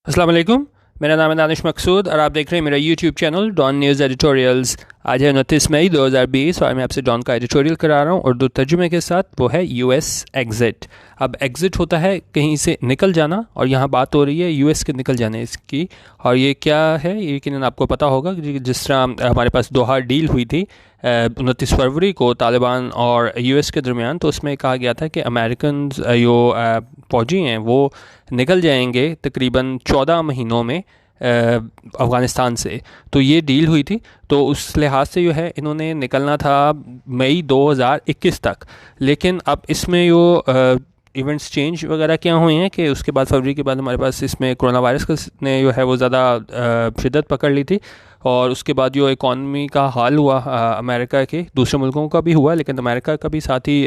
अस्सलाम वालेकुम। मेरा नाम है दानिश मकसूद और आप देख रहे हैं मेरा YouTube channel Dawn news editorials. आज है 29 मई 2020 और मैं आपसे डॉन का एडिटोरियल करा रहा हूँ उर्दू तर्जुमे के साथ। वो है यूएस एग्ज़िट। अब एग्ज़िट होता है कहीं से निकल जाना और यहाँ बात हो रही है यूएस के निकल जाने इसकी। और ये क्या है ये यकीनन आपको पता होगा कि जिस तरह हमारे पास दोहा डील हुई थी 29 फरवरी को तालिबान और यूएस के दरमियान, तो उसमें कहा गया था कि अमेरिकन जो फ़ौजी हैं वो निकल जाएंगे तकरीबन 14 महीनों में अफ़गानिस्तान से। तो ये डील हुई थी, तो उस लिहाज से जो है इन्होंने निकलना था मई 2021 तक। लेकिन अब इसमें जो इवेंट्स चेंज वगैरह क्या हुए हैं कि उसके बाद फरवरी के बाद हमारे पास इसमें कोरोना वायरस ने जो है वो ज़्यादा शिद्दत पकड़ ली थी और उसके बाद जो इकॉनमी का हाल हुआ अमेरिका के, दूसरे मुल्कों का भी हुआ लेकिन अमेरिका का भी साथ ही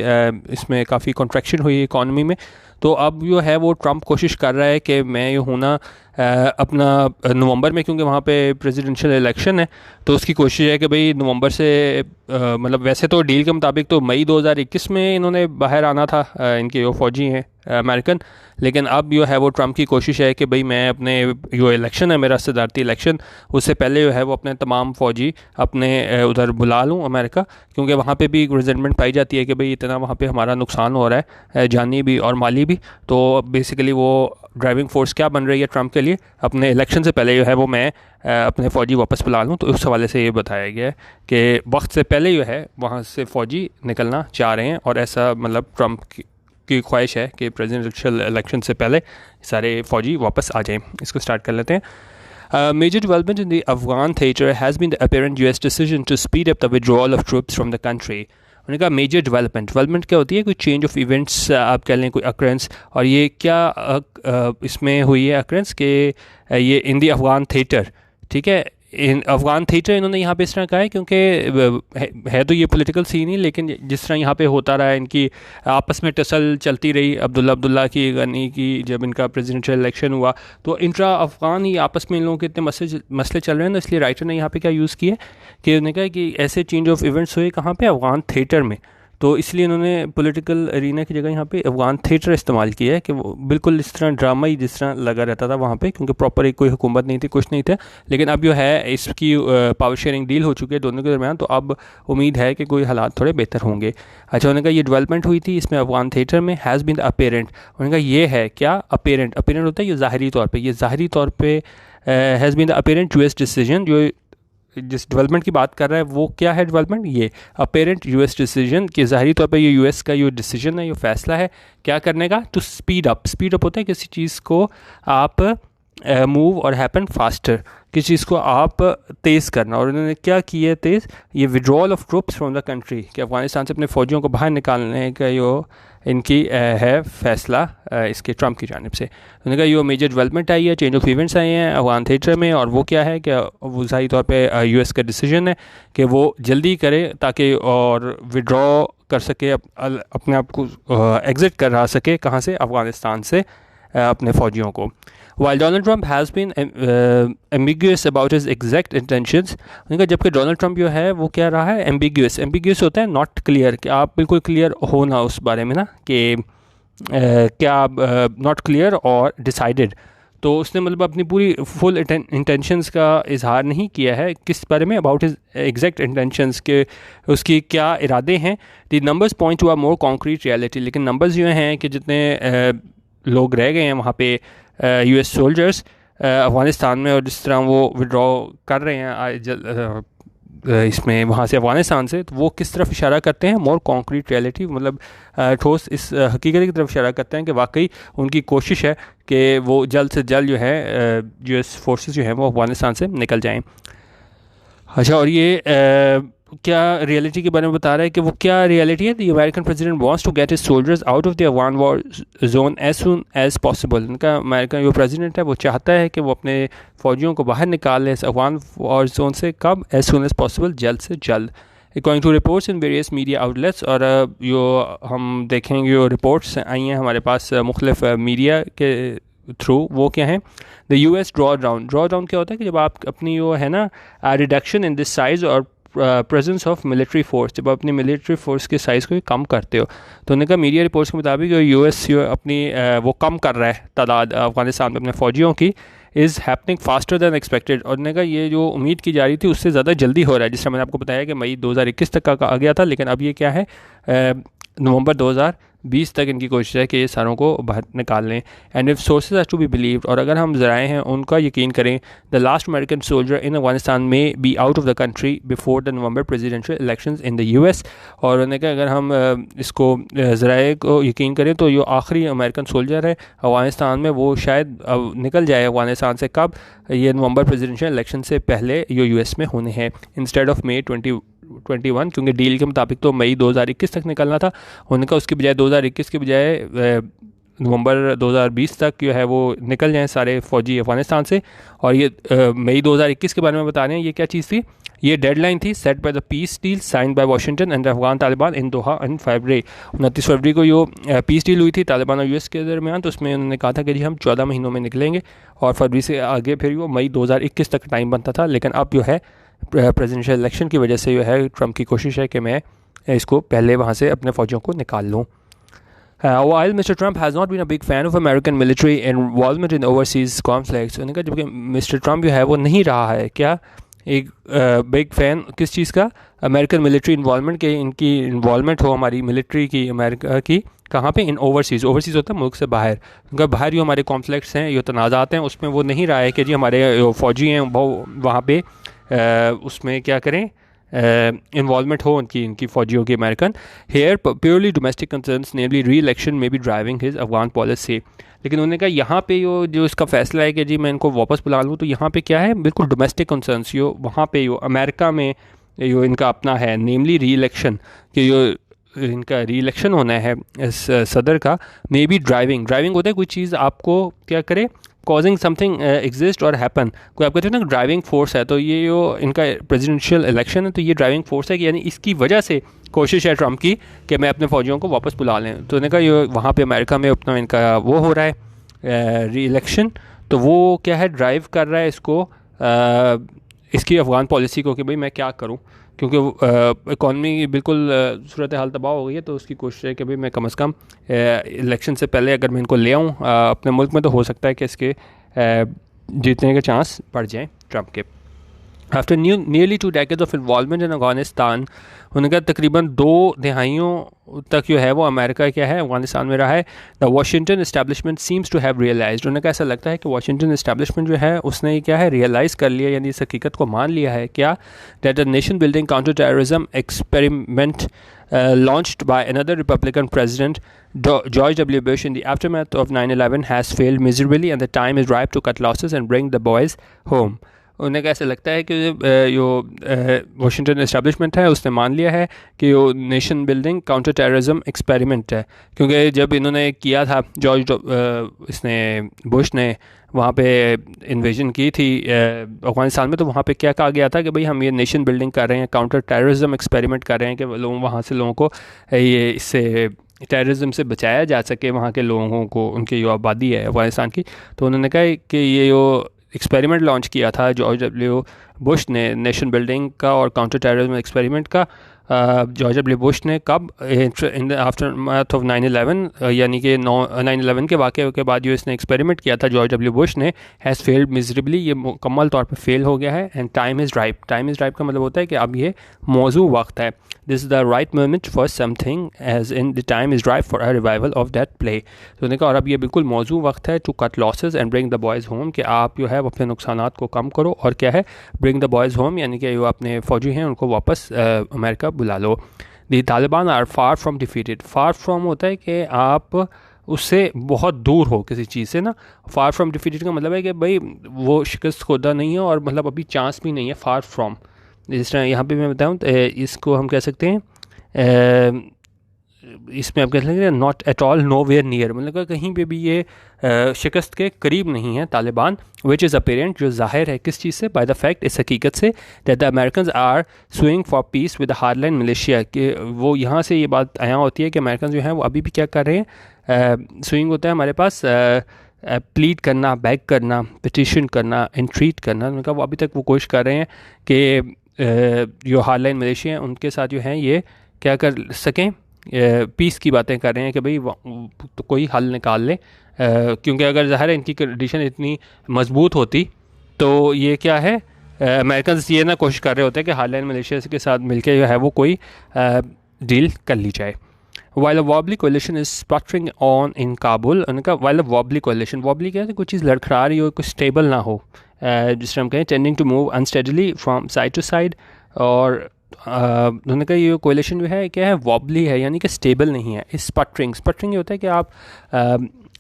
इसमें काफ़ी कॉन्ट्रैक्शन हुई इकॉनमी में। तो अब जो है वो ट्रंप कोशिश कर रहा है कि मैं ये हूँ ना अपना नवंबर में, क्योंकि वहाँ पे प्रेसिडेंशियल इलेक्शन है, तो उसकी कोशिश है कि भाई नवंबर से मतलब वैसे तो डील के मुताबिक तो मई 2021 में इन्होंने बाहर आना था इनके जो फ़ौजी हैं अमेरिकन। लेकिन अब जो है वो ट्रंप की कोशिश है कि भाई मैं अपने जो इलेक्शन है मेरा सदारती इलेक्शन, उससे पहले जो है वो अपने तमाम फ़ौजी अपने उधर बुला लूँ अमेरिका, क्योंकि वहाँ पे भी रिजेंटमेंट पाई जाती है कि भाई इतना वहाँ पे हमारा नुकसान हो रहा है जानी भी और माली भी। तो बेसिकली वो ड्राइविंग फोर्स क्या बन रही है ट्रंप के लिए, अपने इलेक्शन से पहले जो है वो मैं अपने फ़ौजी वापस बुला लूँ। तो उस हवाले से ये बताया गया है कि वक्त से पहले जो है वहाँ से फ़ौजी निकलना चाह रहे हैं और ऐसा मतलब ट्रंप की ख्वाहिश है कि प्रेसिडेंशियल इलेक्शन से पहले सारे फ़ौजी वापस आ जाएं। इसको स्टार्ट कर लेते हैं। Major development in the Afghan theatre has been the apparent US decision to speed up the withdrawal of troops from the country. उन्होंने कहा मेजर डेवलपमेंट क्या होती है, कोई चेंज ऑफ इवेंट्स आप कह लें, कोई अक्रेंस। और ये क्या इसमें हुई है अक्रेंस कि ये इन दी अफ़गान थिएटर, ठीक है, इन अफ़गान थिएटर इन्होंने यहाँ पे इस तरह कहा है क्योंकि है तो ये पॉलिटिकल सीन ही, लेकिन जिस तरह यहाँ पे होता रहा है इनकी आपस में टसल चलती रही अब्दुल्ला की गनी की, जब इनका प्रेसिडेंशियल इलेक्शन हुआ तो इंट्रा अफ़गान ही आपस में इन लोगों के इतने मसले चल रहे हैं। तो इसलिए राइटर ने यहाँ पे क्या यूज़ किया कि उन्होंने कहा कि ऐसे चेंज ऑफ इवेंट्स हुए कहाँ पे, अफ़गान थिएटर में। तो इसलिए इन्होंने पॉलिटिकल एरिना की जगह यहाँ पे अफ़गान थिएटर इस्तेमाल किया है कि वो बिल्कुल इस तरह ड्रामा ही जिस तरह लगा रहता था वहाँ पे, क्योंकि प्रॉपर एक कोई हुकूमत नहीं थी, कुछ नहीं था। लेकिन अब जो है इसकी पावर शेयरिंग डील हो चुकी है दोनों के दरमियान, तो अब उम्मीद है कि कोई हालात थोड़े बेहतर होंगे। अच्छा, उन्होंने कहा ये डेवलपमेंट हुई थी इसमें अफ़गान थिएटर में, हैज़ बीन अपेरेंट। उन्होंने कहा ये है क्या अपेरेंट होता है ये ज़ाहरी तौर पर, ये ज़ाहरी तौर पर has been the apparent US decision. जो जिस डेवलपमेंट की बात कर रहा है वो क्या है डेवलपमेंट, ये अपेरेंट यूएस डिसीजन कि ज़ाहरी तौर पे ये यूएस का जो डिसीजन है, ये फ़ैसला है क्या करने का, टू स्पीड अप होता है किसी चीज़ को आप मूव और हैपन फास्टर, किसी चीज़ को आप तेज़ करना। और उन्होंने क्या किया है तेज़, ये withdrawal of troops from the country, कि अफ़गानिस्तान से अपने फ़ौजियों को बाहर निकालने का जो इनकी है फ़ैसला इसके ट्रंप की जानिब से। उन्होंने कहा ये मेजर डेवलपमेंट आई है, चेंज ऑफ इवेंट्स आए हैं अफ़गान थिएटर में, और वो क्या है कि वो ज़ाहिर तौर पे यूएस का डिसीजन है कि वो जल्दी करे ताकि और विड्रॉ कर सके, अपने आप को एग्ज़िट करा सके कहाँ से, अफ़गानिस्तान से अपने फ़ौजियों को। While Donald Trump has been ambiguous about his exact intentions, उनका जबकि डोनाल्ड ट्रंप जो है वो क्या रहा है, एम्बिग्यूस होता है नॉट क्लियर, कि आप बिल्कुल क्लियर हो ना उस बारे में ना कि क्या आप नॉट क्लियर और डिसाइडेड। तो उसने मतलब अपनी पूरी फुल इंटेंशंस का इजहार नहीं किया है किस बारे में, अबाउट हिज एग्जैक्ट इंटेंशंस के उसकी क्या इरादे हैं। The numbers point to a more concrete reality, लेकिन नंबर्स जो हैं कि जितने लोग रह गए हैं वहाँ पे यूएस सोल्जर्स अफ़गानिस्तान में, और जिस तरह वो विड्रॉ कर रहे हैं इसमें वहाँ से अफ़गानिस्तान से, तो वो किस तरफ इशारा करते हैं, मोर कॉन्क्रीट रियलिटी, मतलब ठोस इस हकीकत की तरफ इशारा करते हैं कि वाकई उनकी कोशिश है कि वो जल्द से जल्द जो है यूएस फोर्सेस जो हैं वो अफ़गानिस्तान से निकल जाएं। अच्छा, और ये क्या रियलिटी के बारे में बता रहा है कि वो क्या रियलिटी है, the American president wants to get his soldiers out of the Afghan war zone as soon as possible. उनका अमेरिका जो प्रेसिडेंट है वो चाहता है कि वो अपने फ़ौजियों को बाहर निकाल ले इस अफगान वॉर जोन से, कब, एज सून एज पॉसिबल, जल्द से जल्द। According to reports in various media outlets, और जो हम देखेंगे जो रिपोर्ट्स आई हैं हमारे पास मुख्तलिफ मीडिया के थ्रू, वो क्या है, द यूएस ड्रॉ डाउन क्या होता है कि जब आप अपनी जो है ना रिडक्शन इन दिस साइज़ और प्रेजेंस ऑफ मिलिट्री फोर्स, जब अपनी मिलिट्री फोर्स के साइज़ को कम करते हो, तो उन्होंने कहा मीडिया रिपोर्ट्स के मुताबिक यूएस अपनी वो कम कर रहा है तादाद अफ़गानिस्तान में अपने फ़ौजियों की, is happening faster than expected. और उन्होंने कहा ये जो उम्मीद की जा रही थी उससे ज़्यादा जल्दी हो रहा है। जिस तरह मैंने आपको बताया कि मई 2021 तक का आ गया था, लेकिन अब ये क्या है, नवंबर 2020 तक इनकी कोशिश है कि ये सारों को बाहर निकाल लें। And if sources are to be believed, और अगर हम ज़राए हैं उनका यकीन करें, the last American soldier in Afghanistan में be out of the country before the November presidential elections in the US. और उन्होंने कहा अगर हम इसको ज़राए को यकीन करें तो जो आखिरी अमेरिकन सोल्जर है अफगानिस्तान में वो शायद निकल जाए अफगानिस्तान से, कब, ये नवंबर प्रेसिडेंशियल इलेक्शन से पहले ये यूएस में होने हैं इंस्टेड ऑफ मई 2021, क्योंकि डील के मुताबिक तो मई 2021 तक निकलना था। उनका उसकी बजाय 2021 के बजाय नवंबर 2020 तक जो है वो निकल जाएं सारे फ़ौजी अफगानिस्तान से। और ये मई 2021 के बारे में बता रहे हैं, ये क्या चीज़ थी, ये डेडलाइन थी set by the peace deal signed by Washington and Afghan Taliban in Doha in February. 29 फरवरी को जो पीस डील हुई थी तालिबान और यूएस के दरमियान, तो उसमें उन्होंने कहा था कि जी हम 14 महीनों में निकलेंगे, और फरवरी से आगे फिर वो मई 2021 तक टाइम बनता था। लेकिन अब जो है प्रेसिडेंशियल इलेक्शन की वजह से जो है ट्रम्प की कोशिश है कि मैं इसको पहले वहाँ से अपने फ़ौजियों को निकाल लूँ। While Mr. Trump has not been a big fan of American military involvement in overseas conflicts, उन्होंने कहा जबकि मिस्टर ट्रम्प जो है वो नहीं रहा है क्या एक बिग फ़ैन किस चीज़ का, अमेरिकन मिलिट्री इन्वॉल्वमेंट के, इनकी इन्वॉल्वमेंट हो हमारी मिलिट्री की अमेरिका की, कहाँ पे, इन ओवरसीज़। ओवरसीज़ होता है मुल्क से बाहर, क्योंकि बाहर जो हमारे कॉन्फ्लिक्ट्स हैं, जो तनाज़ात हैं, उसमें वो नहीं रहा है कि जी हमारे फ़ौजी हैं वो वहाँ पे उसमें क्या करें, इन्वॉल्वमेंट हो इनकी फ़ौजियों की American. Here purely domestic concerns namely re-election may be driving his Afghan policy. लेकिन उन्होंने कहा यहाँ पे जो इसका फैसला है कि जी मैं इनको वापस बुला लूँ, तो यहाँ पे क्या है, बिल्कुल डोमेस्टिक कंसर्न्स यो वहाँ पे यो अमेरिका में यो इनका अपना है, नेमली री इलेक्शन, कि जो इनका री इलेक्शन होना है इस सदर का, मे बी ड्राइविंग होता है कोई चीज़ आपको क्या करे, कॉजिंग समथिंग एग्जिस्ट और हैपन, कोई आप कहते हैं ना ड्राइविंग फोर्स है, तो ये जो इनका प्रेसिडेंशियल इलेक्शन है तो ये ड्राइविंग फोर्स है कि यानी इसकी वजह से कोशिश है ट्रम्प की कि मैं अपने फ़ौजियों को वापस बुला लें। तो उन्होंने कहा ये वहाँ पे अमेरिका में अपना इनका वो हो रहा है री इलेक्शन, तो वो क्या है, ड्राइव कर रहा है इसको इसकी अफ़गान पॉलिसी को कि भाई मैं क्या करूं, क्योंकि इकॉनमी बिल्कुल सूरत हाल तबाह हो गई है। तो उसकी कोशिश है कि भाई मैं कम से कम इलेक्शन से पहले अगर मैं इनको ले आऊँ अपने मुल्क में, तो हो सकता है कि इसके जीतने के चांस बढ़ जाएँ ट्रम्प के। After nearly 2 decades of involvement in Afghanistan, उनका तकरीबन 2 दहाइयों तक जो है वो अमेरिका क्या है अफगानिस्तान में रहा है। The Washington establishment seems to have realised, उन्हें ऐसा लगता है कि वाशिंगटन इस्टेब्लिशमेंट जो है उसने क्या है रियलाइज़ कर लिया, यानी इस हकीकत को मान लिया है क्या, that the nation building counter terrorism experiment launched by another Republican president, George W. Bush, in the aftermath of 9/11 has failed miserably and the time is ripe to cut losses and bring the boys home. उन्हें कैसे लगता है कि जो Washington establishment है उसने मान लिया है कि वो nation building counter terrorism experiment है, क्योंकि जब इन्होंने किया था इसने बुश ने वहाँ पे इन्वेजन की थी अफगानिस्तान में, तो वहाँ पे क्या कहा गया था कि भाई हम ये नेशन बिल्डिंग कर रहे हैं, काउंटर टेररिज्म एक्सपेरिमेंट कर रहे हैं कि लोग वहाँ से लोगों को ये इससे टेररिज्म से बचाया जा सके, वहाँ के लोगों को, उनकी जो आबादी है अफगानिस्तान की। तो उन्होंने कहा कि ये जो एक्सपेरिमेंट लॉन्च किया था जॉर्ज डब्ल्यू बुश ने नेशन बिल्डिंग का और काउंटर टेररिज्म एक्सपेरिमेंट का, जॉर्ज डब्ल्यू बुश ने कब, इन द आफ्टरमैथ ऑफ 9/11, यानी कि 9/11 के वाक़े के बाद जो इसने एक्सपेरिमेंट किया था जॉर्ज डब्ल्यू बुश ने, हैज़ फेल्ड मिजरेबली, ये मुकम्मल तौर पर फेल हो गया है। And time is ripe, time is ripe का मतलब होता है कि अब ये मौजू वक्त है, this is the right moment for something as in the time is ripe for a revival of that play. तो उन्होंने कहा और अब ये बिल्कुल मौजू वक्त है to cut losses and bring the boys home, कि आप जो है वो अपने नुकसानात को कम करो और क्या है ब्रिंग द बॉयज़ होम, यानी कि जो अपने फ़ौजी हैं उनको वापस अमेरिका बुला लो। The Taliban are far from defeated, far from होता है कि आप उससे बहुत दूर हो किसी चीज़ से ना, फार फ्राम डिफीटेड का मतलब है कि भाई वो शिकस्त खुदा नहीं है और मतलब अभी चांस भी नहीं है, फार फ्राम। जिस तरह यहाँ पे मैं बताऊँ तो इसको हम कह सकते हैं इसमें आप कह सकते हैं not at all nowhere near, मतलब कहीं पे भी ये शिकस्त के करीब नहीं है तालिबान, विच इज़ अपेरेंट, जो ज़ाहिर है किस चीज़ से, बाय द फैक्ट, इस हकीकत से, that the American are suing for peace with hardline militia, कि वो यहाँ से ये बात आया होती है कि अमेरिकन जो हैं वो अभी भी क्या कर रहे हैं, सुइंग होता है हमारे पास प्लीड करना, बैग करना, पिटिशन करना, एंट्रीट करना, उनका वो अभी तक वो कोशिश कर रहे हैं कि जो हार्डलाइन मिलिशिया हैं उनके साथ जो हैं ये क्या कर सकें, पीस की बातें कर रहे हैं कि भाई तो कोई हल निकाल ले, क्योंकि अगर ज़ाहिर है इनकी कंडीशन इतनी मजबूत होती तो ये क्या है, अमेरिकन ये ना कोशिश कर रहे होते हैं कि हार्डलाइन मलेशिया के साथ मिलकर जो है वो कोई डील कर ली जाए. While a wobbly coalition is sputtering on in Kabul, उनका while a wobbly coalition, wobbly क्या है, कोई चीज़ लड़खड़ा रही हो, कुछ स्टेबल ना हो, जिस तरह हम कहें tending to move unsteadily from side to side, और उन्होंने कहा ये कोalition जो है क्या है, wobbly है, यानी कि स्टेबल नहीं है. इस स्पटरिंग ये होता है कि आप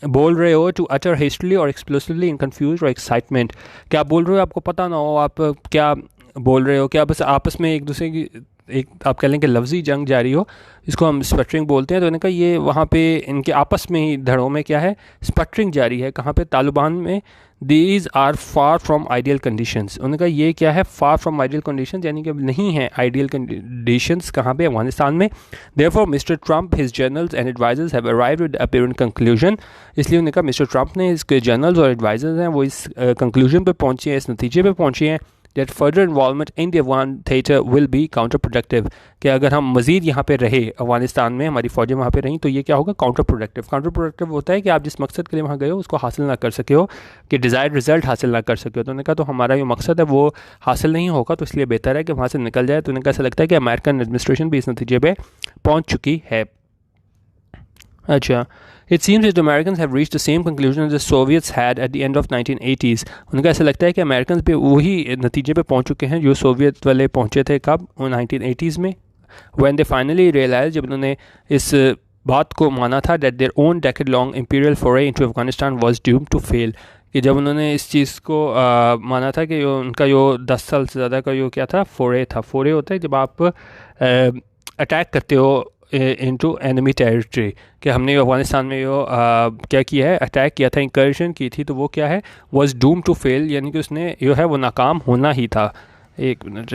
बोल रहे हो टू अटर हेस्टली और एक्सप्लोसिवली इन कन्फ्यूज और एक्साइटमेंट, क्या आप बोल रहे हो आपको पता ना हो आप क्या बोल रहे हो, क्या बस आपस में एक दूसरे की एक आप कह लें कि लफ्ज़ी जंग जारी हो, इसको हम स्पटरिंग बोलते हैं. तो उन्होंने कहा ये वहाँ पे इनके आपस में ही धड़ों में क्या है, स्पटरिंग जारी है. कहाँ पे, तालिबान में. These are far from ideal conditions. उन्होंने कहा ये क्या है, फार फ्राम आइडियल कंडीशंस, यानी कि नहीं है आइडियल कंडीशंस. कहाँ पे, अफगानिस्तान में. Therefore Mr Trump, his generals and advisers have arrived with apparent conclusion. इसलिए उन्होंने कहा मिस्टर ट्रंप ने, इसके जनरल्स और एडवाइजर्स हैं वो इस कंक्लूजन पे पहुँचे हैं, इस नतीजे पे पहुँचे हैं that further involvement in the Afghan theatre will be counterproductive, कि अगर हम मज़ीद यहाँ पे रहे अफगानिस्तान में, हमारी फ़ौजें वहाँ पे रहीं, तो ये क्या होगा, काउंटर प्रोडक्टिव होता है कि आप जिस मकसद के लिए वहाँ गए हो उसको हासिल ना कर सके हो, कि डिज़ायर्ड रिजल्ट हासिल ना कर सके हो. तो उन्होंने कहा तो हमारा जो मकसद है वो हासिल नहीं होगा, तो इसलिए बेहतर है कि वहाँ से निकल जाए. तो उन्हें ऐसा लगता है कि अमेरिकन एडमिनिस्ट्रेशन भी इस नतीजे पर पहुँच चुकी है. अच्छा, It seems that the Americans have reached the same conclusion as the Soviets had at the end of 1980s. उनका ऐसा लगता है कि अमेरिकन भी वही नतीजे पे पहुंच चुके हैं जो सोवियत वाले पहुंचे थे, कब, 1980s में. When they finally realized, जब उन्होंने इस बात को माना था that their own decade-long imperial foray into Afghanistan was doomed to fail, कि जब उन्होंने इस चीज़ को माना था कि उनका जो 10 साल से ज़्यादा का जो क्या था, फोरे होता है जब आप अटैक करते हो इनटू एनिमी टेरिटरी, कि हमने अफगानिस्तान में जो क्या किया है, अटैक किया था, इंकर्शन की थी, तो वो क्या है, वाज डूम टू फेल, यानी कि उसने जो है वो नाकाम होना ही था. एक मिनट,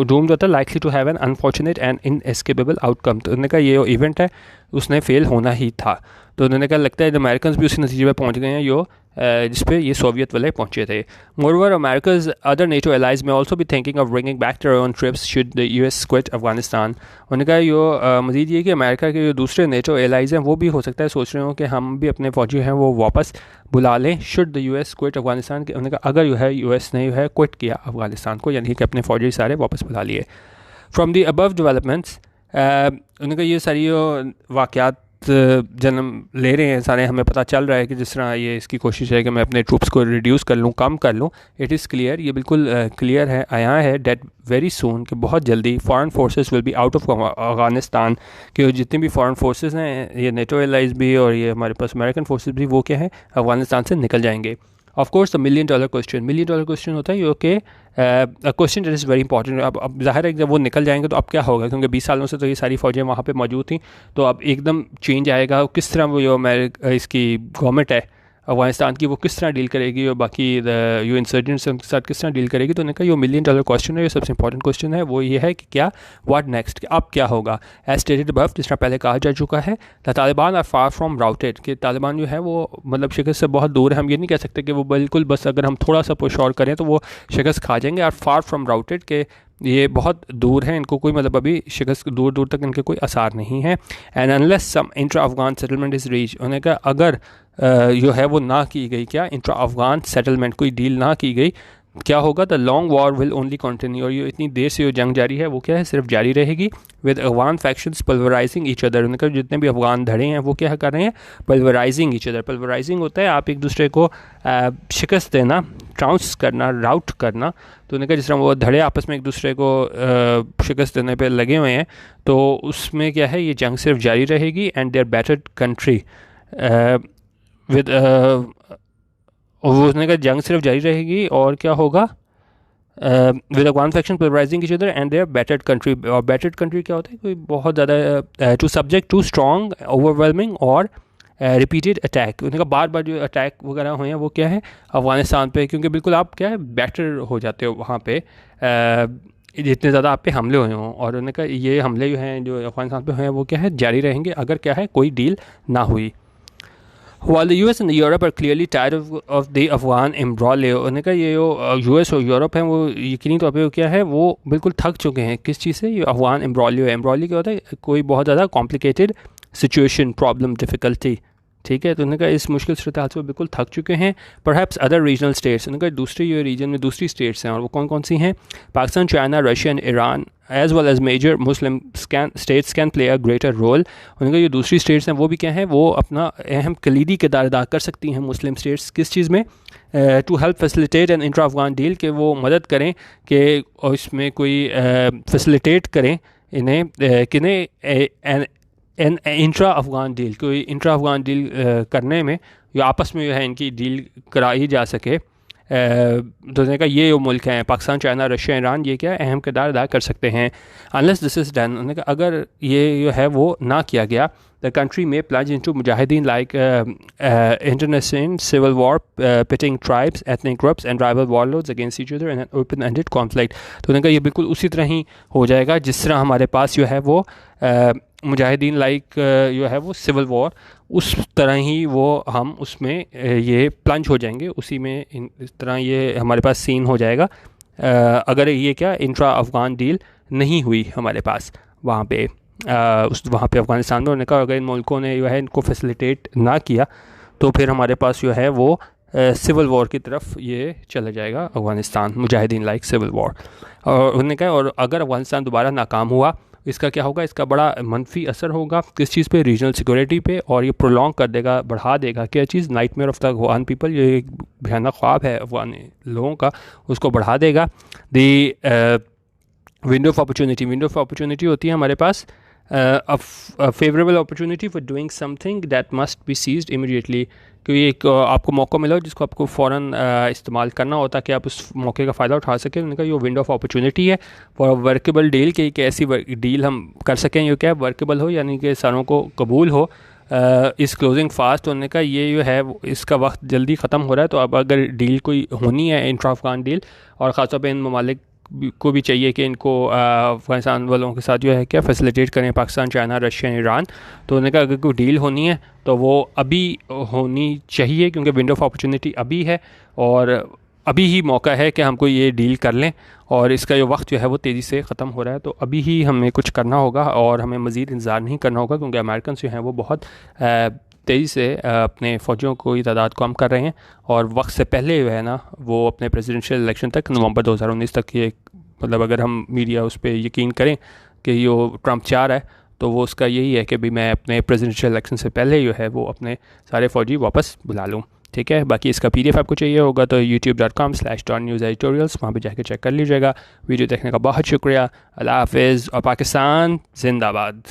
डूम्ड होता है likely to have an unfortunate and inescapable outcome. तो उन्होंने कहा ये इवेंट है उसने फेल होना ही था. तो उन्होंने कहा लगता है अमेरिकन भी उसी नतीजे पर पहुँच गए हैं जो जिस पे ये सोवियत वाले पहुंचे थे. Moreover America's other NATO allies में ऑल्सो भी thinking of bringing back their own troops should the US quit Afghanistan. उन्होंने कहा यो मज़ीद ये कि अमेरिका के जो दूसरे नेटो एलाइज हैं वो भी हो सकता है सोच रहे हो कि हम भी अपने फौजी हैं वो वापस बुला लें, should the US quit Afghanistan. उन्होंने कहा अगर जो है यूएस ने जो है क्विट किया अफगानिस्तान को, यानी कि अपने फौजी सारे वापस बुला लिए. फ्राम दी अबव डेवलपमेंट्स, उन्होंने कहा ये सारी वाक़यात जन्म ले रहे हैं सारे, हमें पता चल रहा है कि जिस तरह ये इसकी कोशिश है कि मैं अपने ट्रूप्स को रिड्यूस कर लूँ, कम कर लूँ. इट इज़ क्लियर, ये बिल्कुल क्लियर है, आया है डेट वेरी सून, कि बहुत जल्दी foreign forces will be out of Afghanistan. कि जितनी भी फॉरेन फोर्सेस हैं, ये नेटो एलाइज भी और ये हमारे पास अमेरिकन फोर्सेस भी, वो क्या है, अफगानिस्तान से निकल जाएंगे. Of course the $1 million question होता है ये कि question that is very important. अब जाहिर है जब वो निकल जाएंगे तो अब क्या होगा, क्योंकि 20 सालों से तो ये सारी फ़ौजें वहाँ पे मौजूद थी, तो अब एकदम चेंज आएगा. किस तरह वो जो इसकी गवर्नमेंट है अफगानिस्तान की, वो किस तरह डील करेगी और बाकी जो इंसर्जेंट्स हैं उनके साथ किस तरह डील करेगी. तो उन्होंने कहा ये $1 million क्वेश्चन है, ये सबसे इंपॉर्टेंट क्वेश्चन है. वो ये है कि क्या, व्हाट नेक्स्ट, कि अब क्या होगा. एज स्टेटेड अबव, जिस तरह पहले कहा जा चुका है, the Taliban are far from routed, कि तालिबान जो है वो मतलब शिकस्त से बहुत दूर है. हम ये नहीं कह सकते कि वो बिल्कुल बस अगर हम थोड़ा सा पुश और करें तो वो शिकस्त खा जाएंगे. आर फार फ्राम राउटेड, के ये बहुत दूर हैं, इनको कोई मतलब अभी शिकस्त दूर तक इनके कोई आसार नहीं है. And unless some intra Afghan settlement is reach, उन्होंने कहा अगर जो है वो ना की गई, क्या, इंट्रा अफगान सेटलमेंट, कोई डील ना की गई, क्या होगा, the long war will only continue, और ये इतनी देर से जो जंग जारी है वो क्या है, सिर्फ जारी रहेगी. With Afghan factions pulverising each other, उनका जितने भी अफगान धड़े हैं वो क्या कर रहे हैं, पल्वराइजिंग ईच अदर. पल्वराइजिंग होता है आप एक दूसरे को शिकस्त देना, ट्राउंस करना, राउट करना. तो उन्होंने कहा जिस तरह वो धड़े आपस में एक दूसरे को शिकस्त देने पे लगे हुए हैं, तो उसमें क्या है, ये जंग सिर्फ जारी रहेगी. And their battered country with, उसने कहा जंग सिर्फ जारी रहेगी और क्या होगा, with Afghan faction pulverising each other and their battered country. और बैटर्ड कंट्री क्या होता है, कोई बहुत ज़्यादा to subject to strong, overwhelming और रिपीटेड अटैक. उन्होंने कहा बार बार जो अटैक वगैरह हुए हैं वो क्या है, अफगानिस्तान पे, क्योंकि बिल्कुल आप क्या है बैटर हो जाते हो वहाँ पे, जितने ज़्यादा आप पे हमले हुए हों. और उन्होंने कहा ये हमले जो हैं जो अफगानिस्तान पे हुए हैं वो क्या है, जारी रहेंगे अगर क्या है कोई डील ना हुई. While the US and Europe are clearly tired of the Afghan embrolio, उन्होंने कहा ये जो US और यूरोप हैं वो यकीनी तौर पे क्या है वो बिल्कुल थक चुके हैं किस चीज़ से, ये अफगान एम्ब्रोलियो है। एम्ब्रोलियो क्या होता है, कोई बहुत ज़्यादा कॉम्प्लिकेटेड सिचुएशन, प्रॉब्लम, डिफ़िकल्टी, ठीक है। तो उन्होंने कहा इस मुश्किल सूरत हाल से वो बिल्कुल थक चुके हैं। परहैप्स अदर रीजनल स्टेट्स, उन्होंने कहा दूसरे ये रीजन में दूसरी स्टेट्स हैं और वो कौन कौन सी हैं, Pakistan, China, Russia and Iran as well as major Muslim states can play a greater role. उन्होंने कहा ये दूसरी स्टेट्स हैं वो भी क्या हैं, वो अपना अहम कलीदी किरदार अदा कर सकती हैं मुस्लिम स्टेट्स किस चीज़ में, to help facilitate an intra Afghan deal, के वो मदद करें कि इसमें कोई फैसिलिटेट करें इन्हें किन्हें एन इंट्रा अफगान डील, कोई इंट्रा अफगान डील करने में या आपस में जो है इनकी डील कराई जा सके। तो का ये जो मुल्क हैं पाकिस्तान, चाइना, रशिया, ईरान, ये क्या अहम किरदार अदा कर सकते हैं। अनलेस दिस इज़ डन, उन्होंने कहा अगर ये जो है वो ना किया गया, द कंट्री में plunge into mujahideen like international civil war, pitting tribes, ethnic groups and tribal warlords against each other and open ended conflict. तो उन्होंने कहा ये बिल्कुल उसी तरह ही हो जाएगा जिस तरह हमारे पास जो है वो मुजाहिदीन लाइक जो है वो सिविल वॉर, उस तरह ही वो हम उसमें ये प्लंज हो जाएंगे, उसी में इस तरह ये हमारे पास सीन हो जाएगा अगर ये क्या इंट्रा अफगान डील नहीं हुई हमारे पास वहाँ पे वहाँ पे अफ़गानिस्तान में। उन्होंने कहा अगर इन मुल्कों ने जो है इनको फैसिलिटेट ना किया तो फिर हमारे पास जो है वो सिविल वॉर की तरफ ये चला जाएगा Afghanistan, mujahideen like civil war. और उन्होंने कहा और अगर अफ़गानिस्तान दोबारा नाकाम हुआ इसका क्या होगा, इसका बड़ा मनफी असर होगा किस चीज़ पे, रीजनल सिक्योरिटी पे, और ये प्रोलॉन्ग कर देगा, बढ़ा देगा क्या चीज़, nightmare of the Afghan people, ये एक भयानक ख्वाब है अफगान लोगों का, उसको बढ़ा देगा। The window of opportunity, window of opportunity होती है हमारे पास favourable opportunity for doing something that must be seized immediately, क्योंकि एक आपको मौका मिला जिसको आपको फ़ौरन इस्तेमाल करना होता है कि आप उस मौके का फ़ायदा उठा सकें। उनका ये विंडो ऑफ अपॉर्चुनिटी है फॉर वर्केबल डील, कि एक ऐसी डील हम कर सकें जो क्या वर्केबल हो, यानी कि सारों को कबूल हो। इस क्लोजिंग फास्ट होने का ये जो है इसका वक्त जल्दी ख़त्म हो रहा है। तो अब अगर डील कोई होनी है इंट्रा अफगान डील, और ख़ासतौर पर इन ममालिक को भी चाहिए कि इनको अफ़गानिस्तान वालों के साथ जो है क्या फैसिलिटेट करें, पाकिस्तान, चाइना, रशिया, ईरान। तो उन्होंने कहा अगर कोई डील होनी है तो वो अभी होनी चाहिए, क्योंकि विंडो ऑफ अपॉर्चुनिटी अभी है और अभी ही मौका है कि हमको ये डील कर लें, और इसका जो वक्त जो है वो तेज़ी से ख़त्म हो रहा है। तो अभी ही हमें कुछ करना होगा और हमें मज़ीद इंतज़ार नहीं करना होगा, क्योंकि अमेरिकन जो हैं वो बहुत तेज़ी से अपने फ़ौजियों को तादाद कम कर रहे हैं, और वक्त से पहले जो है ना वो अपने प्रेसिडेंशियल इलेक्शन तक, नवंबर 2019 तक, ये मतलब अगर हम मीडिया उस पर यकीन करें कि जो ट्रंप चाह रहा है, तो वो उसका यही है कि भी मैं अपने प्रेसिडेंशियल इलेक्शन से पहले जो है वो अपने सारे फ़ौजी वापस बुला लूँ। ठीक है, बाकी इसका PDF आपको चाहिए होगा तो youtube.com/DonNewsEditorials, वहाँ पे जाके चेक कर लीजिएगा। वीडियो देखने का बहुत शुक्रिया। अल्लाह हाफ़िज़ और पाकिस्तान जिंदाबाद।